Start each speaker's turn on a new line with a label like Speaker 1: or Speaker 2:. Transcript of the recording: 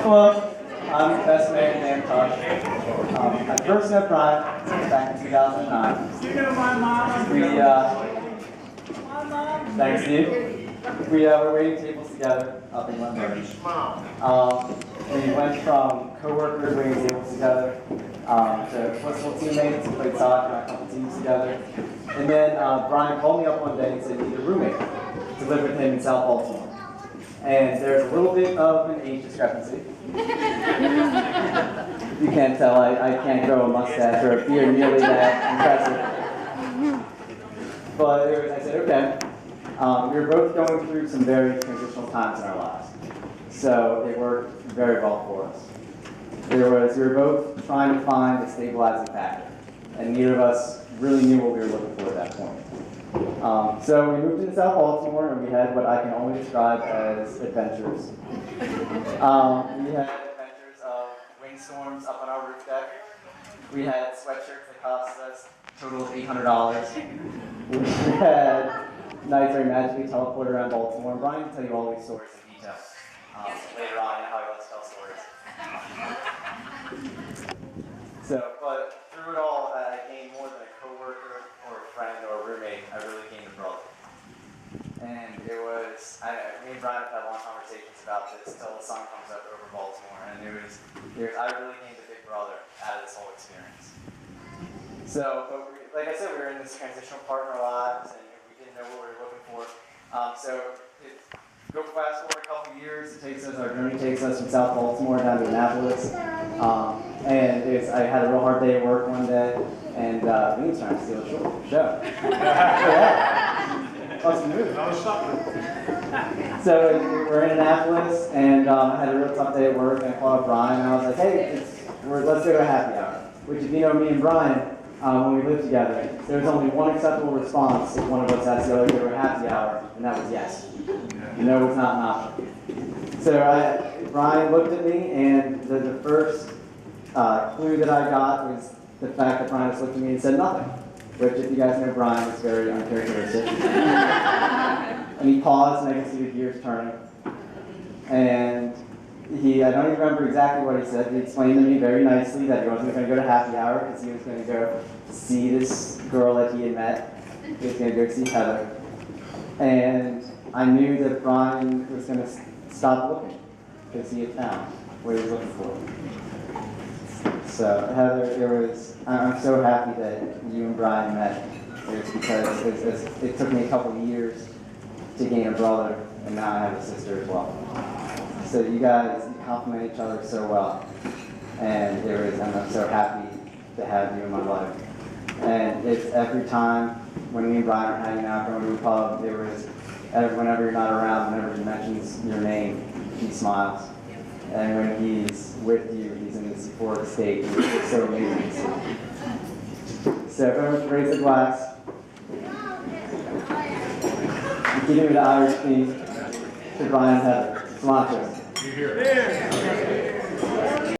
Speaker 1: Hello, I'm Best Man Dan Tosh. I first met Brian back in 2009.
Speaker 2: You know my mom.
Speaker 1: We,
Speaker 2: My mom.
Speaker 1: thanks Steve. We were waiting tables together up in London. We went from co-workers waiting tables together to football teammates who played soccer on a couple teams together. And then Brian called me up one day and said he needed a roommate to live with him in South Baltimore. And there's a little bit of an age discrepancy. You can't tell, I can't grow a mustache or a beard nearly that impressive. But I said, okay. We were both going through some very transitional times in our lives. So it worked very well for us. We were both trying to find a stabilizing factor. And neither of us really knew what we were looking for at that point. So we moved into South Baltimore and we had what I can only describe as adventures. We had adventures of windstorms up on our roof deck. We had sweatshirts that cost us a total of $800. We had nights where we magically teleported around Baltimore. And Brian can tell you all these stories in detail later on and how he loves to tell stories. But through it all, I gained more than a coworker or a friend or a roommate. I really gained a brother. And it was, me and Brian have had long conversations about this till the sun comes up over Baltimore. And I really gained a big brother out of this whole experience. But like I said, we were in this transitional part in our lives, and we didn't know what we were looking for. Go fast forward a couple years, our journey takes us from South Baltimore down to Annapolis. I had a real hard day at work one day, and we was trying to steal a show. Awesome move. So we're in Annapolis, and I had a real tough day at work, and I called up Brian, and I was like, hey, let's go to a happy hour. Which, if you know me and Brian, when we lived together, there was only one acceptable response if one of us asked the other to go to a happy hour, and that was yes. No was not an option. So Brian looked at me, and the first clue that I got was the fact that Brian just looked at me and said nothing. Which, if you guys know Brian, is very uncharacteristic. And he paused, and I could see the gears turning. And I don't even remember exactly what he said. He explained to me very nicely that he wasn't going to go to happy hour because he was going to go see this girl that he had met. He was going to go see Heather. And I knew that Brian was going to stop looking because he had found what he was looking for. So Heather, I'm so happy that you and Brian met. It was because it took me a couple of years to gain a brother, and now I have a sister as well. So you guys complement each other so well, and I'm so happy to have you in my life. And it's every time when me and Brian are hanging out, going to a pub, whenever you're not around, whenever he mentions your name, he smiles. And when he's with you, he's in this euphoric state. It's so amazing to see. So everyone raise a glass. Beginning with the Irish theme to Brian and Heather. Cilantro.
Speaker 2: You hear it.